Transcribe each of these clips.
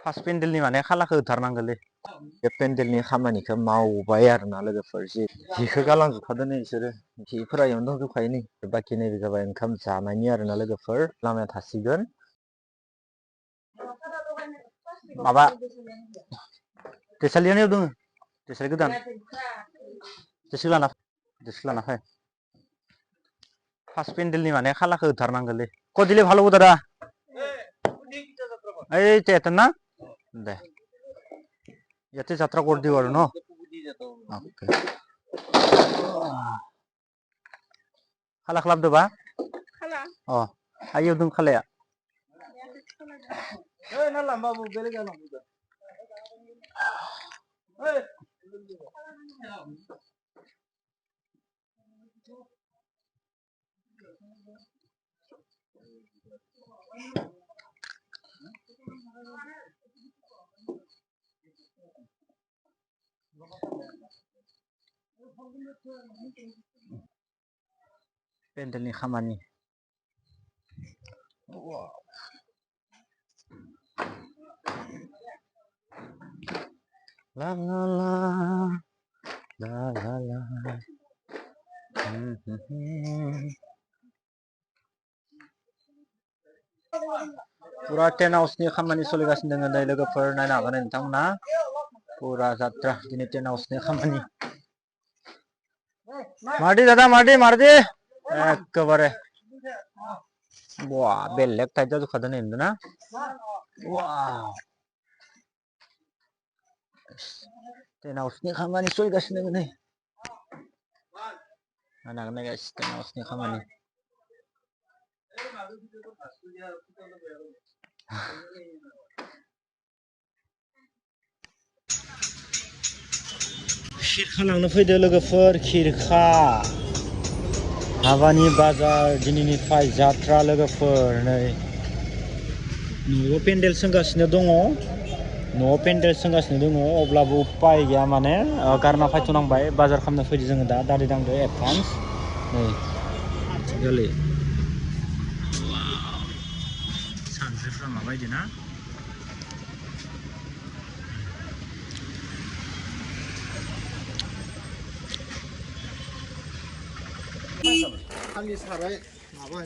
first पेन्डेलनि माने खालाखौ होथारनांगोनलै बे पेन्डेलनि खामानिखौ मावबाय आरोना लोगोफोर जिखौ गालांजोबखादों नै बिसोरो जिफोरा एयावनो दंजोबखायो नै बाखि नैबे जाबाय ओंखाम जानायनि आरोना लोगोफोर लामाया थासिगोन माबा देसालियानो दङ देसालि गोदान देसि लाना फै फार्स्ट पेन्डेलनि माने खालाखौ होथारनांगोनलै कदिले ভালো দাদা এই তেতন না দে ইয়াতে যাত্রা করে দিও আর ন ওকে খালা খালাম দবা খালা অ আইও দं খালাया এই না লাম্বাবু বেলে গেল এই पेन्डेलनि खामानि ला ला ला ला ला ला पूरा टेन हाउसनि खामानि सोलिगासिनो दङ नै लोगोफोर नायनो हागोन नोंथांमोना पूरा जात्रा दिनै टेन हाउसनि खामानि मारदि दादा मारदि एखेबारे बा बेलेग टाइप जाजोबखादों नै ना वाव टेन हाउसनि खामानि सोलिगासिनो दङ नै नायनो हागोन गाइस टेन हाउसनि खामानि खिरखा लांनो फैदो लोगोफोर खिरखा हाबानि बाजार दिनैनिफ्राय जात्रा लोगोफोर नै न'आव पेन्डेल सोंगासिनो दङ न'आव पेन्डेल सोंगासिनो दङ अब्लाबो उपाय गैया माने गारना फायथ'नांबाय बाजार खालामनो फैदो जोङो दा दारि दांदो एडभान्स नै गोरलै सानज्रिफ्रा माबायदि ना खालि साराय माबा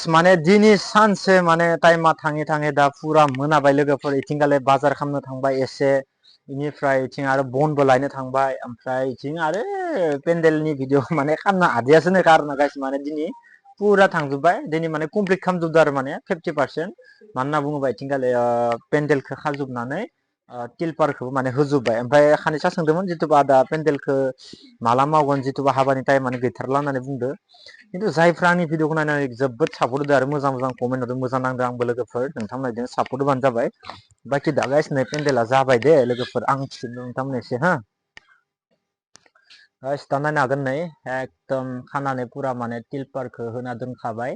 माने दिनै सानसे माने टाइमा थाङै थाङै दा फुरा मोनाबाय लोगोफोर इथिंगाले बाजार खालामनो थांबाय एसे इनिफ्राय इथिं आरो बनबो लायनो थांबाय ओमफ्राय इथिं आरो पेन्डेलनि भिडिअ माने खालामनो हादियासै आरोना गाइस माने दिनै पुरा थांजोब्बाय दिनै माने कमप्लिट खालामजोबदो आरो माने 50% मानो होनना बुङोबा इथिंगाले पेन्डेलखौ खाजोबनानै टिलपारखौ माने होजोब्बाय ओमफ्राय खानैसा सोंदोंमोन जितुबा आदा पेन्डेलखौ माला मावगोन जितुबा हाबानि टाइमानो गैथारला होननानै बुंदो खिन्थु जायफ्रा आंनि भिडिअखौ नायनानै जोबोद सापर्ट होदो आरो मोजां मोजां कमेन्ट होदों मोजां नांदों आंबो लोगोफोर नोंथांमोनजों सापर्ट होबानो जाबाय बाखि दा गाइस नै पेन्डेला जाबाय दे लोगोफोर आं खिन्थु नोंथांमोन एसे हा गाइस दा नायनो हागोन नै एकदम खानानै पुरा माने टिलपारखौ होना दोनखाबाय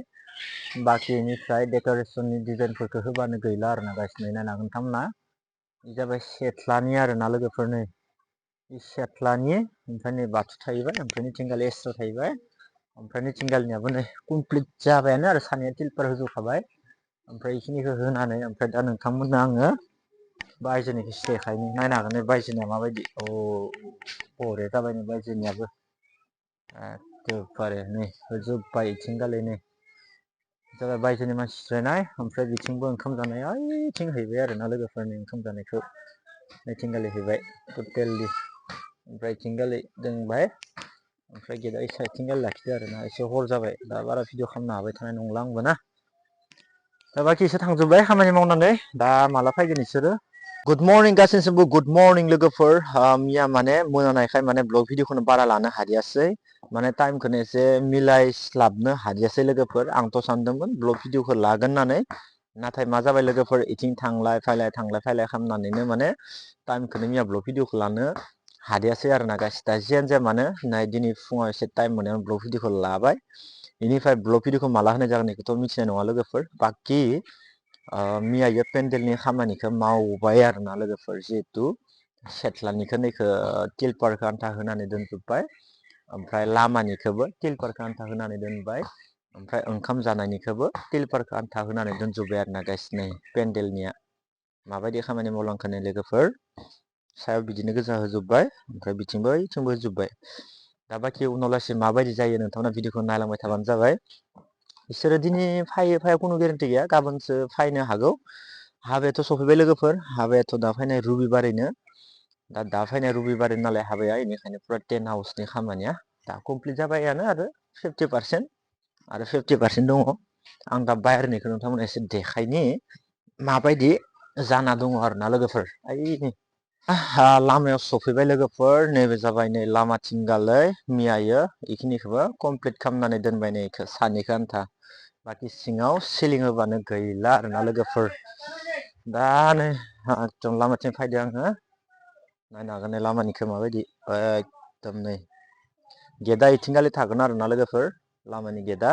बाखि इनिफ्राय डेक'रेसननि डिजाइनफोरखौ होबानो गैला आरोना गाइस नै नायनो हागोन नोंथांमोना जाबाय सेथ्लानि आरोना लोगोफोर नै सेथ्लानि ओमफ्राय नै बाथौ थाहैबाय ओमफ्राय निथिंगाले एक्सट्रा थाहैबाय ओमफ्राय निथिंगालनियाबो नै कमप्लिट जाबायानो आरो सानैया टिलपार होजोबखाबाय ओमफ्राय बेखिनिखौ होनानै ओमफ्राय दा नोंथांमोननो आङो बायजोनिखौ देखायनो नायनो हागोन नै बायजोनिया माबायदि अ बरिया जाबाय नै बायजोनियाबो एखेबारे नै होजोब्बाय इथिंगाले नै जाबाय बायजोनि मानसि जिरायनाय ओमफ्राय बिथिंबो ओंखाम जानाय ओइथिं हैबाय आरोना लोगोफोरनि ओंखाम जानायखौ नैथिंगाले हैबाय टटेलि ओमफ्राय इथिंगाले दोनबाय ओमफ्राय गेटआ एसे साइडथिंगाले लाखिदो आरोना एसे हर जाबाय दा बारा भिडिअ खालामनो हाबाय थानाय नंला आंबो ना दा बाखि एसे थांजोब्बाय खामानि मावनानै दा माला फैगोन बिसोरो गुड मर्निं गासैनिसिमबो गुड मर्निं लोगोफोर मिया माने मोनानायखाय माने ब्लग भिडिअखौनो बारा लानो हादियासै माने टाइमखौनो एसे मिलायस्लाबनो हादियासै लोगोफोर आंथ' सानदोंमोन ब्लग भिडिअखौ लागोन होननानै नाथाय मा जाबाय लोगोफोर इथिं थांलाय फैलाय खालामनानैनो माने टाइमखौनो मिया ब्लग भिडिअखौ लानो हादियासै आरोना गाइस दा जियानो जाया मानो दिनै फुङाव एसे टाइम मोननायाव ब्लग भिडिअखौ लाबाय बेनिफ्राय ब्लग भिडिअखौ माला होनाय जागोन बेखौथ' मिथिनाय नङा लोगोफोर बाखि मिया इयो पेन्डेलनि खामानिखौ मावबाय आरोना लोगोफोर जिहेथु सेथ्लानिखौ नैखौ टिलपारखौ आन्था होनानै दोनजोब्बाय ओमफ्राय लामानिखौबो टिलपारखौ आन्था होनानै दोनबाय ओमफ्राय ओंखाम जानायनिखौबो तिलपारखौ आन्था होनानै दोनजोब्बाय आरो ना गाइस नै पेन्देलनिया माबायदि खामानि मावलांखो लोगोफोर सायाव बिदिनो गोजा होजोब्बाय ओमफ्राय बिथिंबो ओइथिंबो होजोब्बाय दा बाखि उनाव लासै माबायदि जायो नोंथांमोना भिडिअखौ नायलांबाय थाबानो जाबाय बिसोरो दिनै फैया खुनु गेरेन्टि गैया गाबोनसो फैनो हागौ हाबायाथ' सफैबाय लोगोफोर हाबायाथ' दा फैनाय रबिबारैनो दा फैनाय रबिबारै नालाय हाबाया बेनिखायनो फुरा टेन्ट हाउसनि खामानिया दा कमप्लिट जाबायानो आरो 50% आरो 50% दङ आं दा बाहेरनिखौ नोंथांमोना एसे देखायनि माबायदि जाना दङ आरोना लोगोफोर ओइ लामायाव सफैबाय लोगोफोर नैबे जाबाय नै लामाथिंगालै मैयायो बेखिनिखौबो कमप्लिट खालामनानै दोनबाय नै सानिखौ आन्था बाखि सिङाव सिलिं होबानो गैला आरोना लोगोफोर दा नै एकदम लामाथिं फैदों आङो नायनो हागोन नै लामानिखौ माबायदि एकदम नै गेटआ इथिंगालि थागोन आरोना लोगोफोर लामानि गेटआ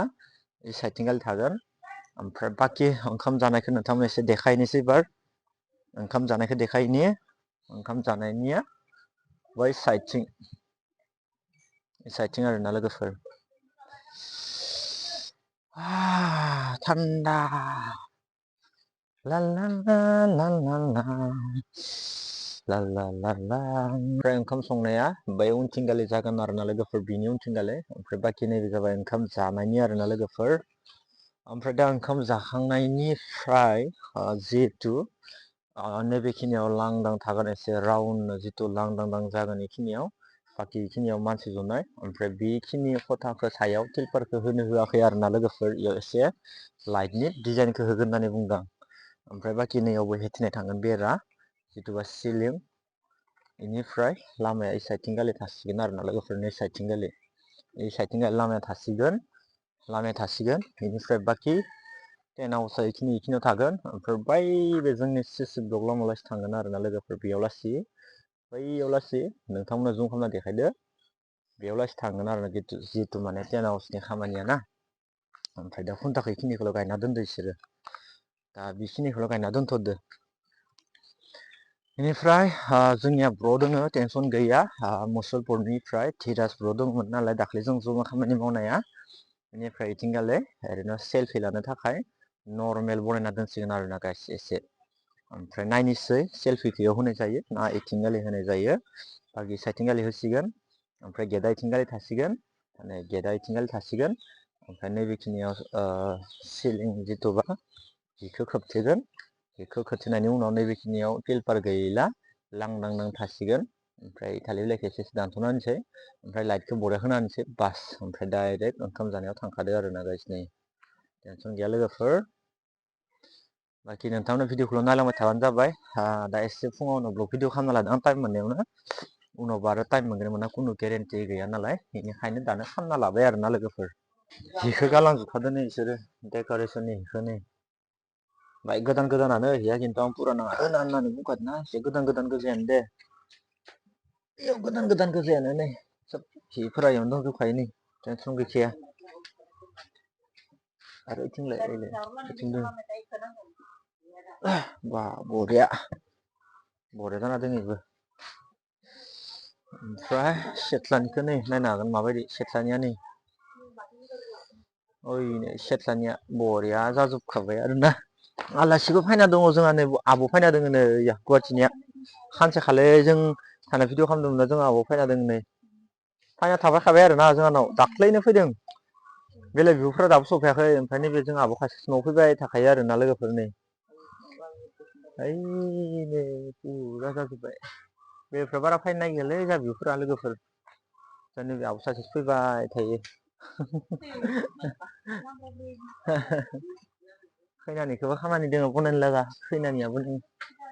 बे साइडथिंगालि थागोन ओमफ्राय बाखि ओंखाम जानायखौ नोंथांमोन एसे देखायनोसै एबार ओंखाम जानायखौ देखायनि ओंखाम जानायनिया बै साइडथिं आरोना लोगोफोर थान्दा ला ला ला ला ला ला ला ला ला ओमफ्राय ओंखाम संनाया बै उनथिंगालि जागोन आरोना लोगोफोर बिनि उनथिंगालि ओमफ्राय बाखि नैबे जाबाय ओंखाम जानायनि आरोना लोगोफोर ओमफ्राय दा ओंखाम जाखांनायनिफ्राय जिहेथु नैबेखिनियाव लांदां थागोन एसे राउन्ड जिथु लांदां जागोन बेखिनियाव बाखि बेखिनियाव मानसि जनाय ओमफ्राय बेखिनि खथाखौ सायाव तिलपारखौ होनो होआखै आरोना लोगोफोर बेयाव एसे लाइटनि डिजाइनखौ होगोन होननानै बुंदों ओमफ्राय बाखि नैयावबो हेथिनाय थांगोन बेरा जिथुबा सिलिं बेनिफ्राय लामाया ओइ साइडथिं गालि थासिगोन आरोना लोगोफोरनि साइडथिं गालि बे साइडथिं गालि लामाया थासिगोन बेनिफ्राय बाखि टेन्ट हाउसआ बेखिनियाव थागोन ओमफ्राय बै बे जोंनि सिसि ब्लक लामायावसो थांगोन आरोना लोगोफोर बेयाव लासि बैयाव लासि नोंथांमोना जुम खालामना देखायदो बेयाव लासि थांगोन आरोना जिहेतु माने टेन्ट हाउसनि खामानिया ना ओमफ्राय दा खुन्थाखौ बेखिनिखौल' गायना दोनदो बिसोरो दा बेखिनिखौल' गायना दोनथ'दो बेनिफ्राय जोंनिया ब्र' दोङो टेनसन गैया मुसलपुरनिफ्राय धीराज ब्र' दंमोन नालाय दाख्लै जों जमा खामानि मावनाया बेनिफ्राय इथिंगाले ओरैनो सेलफि लानो थाखाय नर्मेल बनायना दोनसिगोन आरोना गाइस एसे ओमफ्राय नायनोसै सेलफिखौ बेयाव होनाय जायो ना इथिंगालि होनाय जायो बाखि साइथिंगालि होसिगोन ओमफ्राय गेटआ इथिंगालि थासिगोन माने गेटआ इथिंगालि थासिगोन ओमफ्राय नैबेखिनियाव सिलिं जिथुबा बेखौ खोबथेगोन बेखौ खोबथेनायनि उनाव नैबेखिनियाव तिलपार गैला लांदां थासिगोन ओमफ्राय थालिर बिलाइखौ एसे दानस'ना होनोसै ओमफ्राय लाइटखौ बरिया होना होनोसै बास ओमफ्राय डाइरेक्ट ओंखाम जानायाव थांखादो आरोना गाइस नै टेनसन गैया लोगोफोर बाखि नोंथांमोना भिडिअखौल' नायलांबाय थाबानो जाबाय दा एसे फुङावनो ब्लग भिडिअ खालामना लादों आं टाइम मोननायावनो उनावबो आरो टाइम मोनगोन मोना खुनु गेरेन्टि गैया नालाय बेनिखायनो दानो खालामना लाबाय आरोना लोगोफोर हिखौ गालांजोबखादों नै बिसोरो डेक'रेसननि हिखौ नै बाय गोदान गोदानानो हिया खिन्थु आं फुराना होननानै बुंखादों ना एसे गोदान गोजायानो दे बेयाव गोदान गोजायानो नै सोब हिफोरा इयावनो दंजोबखायो नै टेनसन गैखाया आरो इथिंलाय इथिं दं बा बरिया जाना दङ बेबो ओमफ्राय सेथ्लानिखौ नै नायनो हागोन माबायदि सेथ्लानिया नै ओइ सेथ्लानिया बरिया जाजोबखाबाय आरोना आलासिबो फैना दङ जोंहा नै आब' फैना दङ नै गुवाहाटिनिया सानसेखालि जों थानाय भिडिअ खालामदोंमोन जों आब' फैना दङ नै फैना थाफाखाबाय आरोना जोंहानाव दाख्लैनो फैदों बेलेग बिब'फोरा दाबो सफैयाखै ओमफ्राय नैबे जों आब' खासे न'आव फैबाय थाखायो आरोना लोगोफोर नै ओइनो फुरा जाजोब्बाय बेलेगफ्रा बारा फैनो नागिरालै जोंहा बिब'फोरा लोगोफोर जोंहा नैबे आब' सासेसो फैबाय थायो खैनानिखौबो खामानि दङ बनायनो लागा खैनानियाबो नै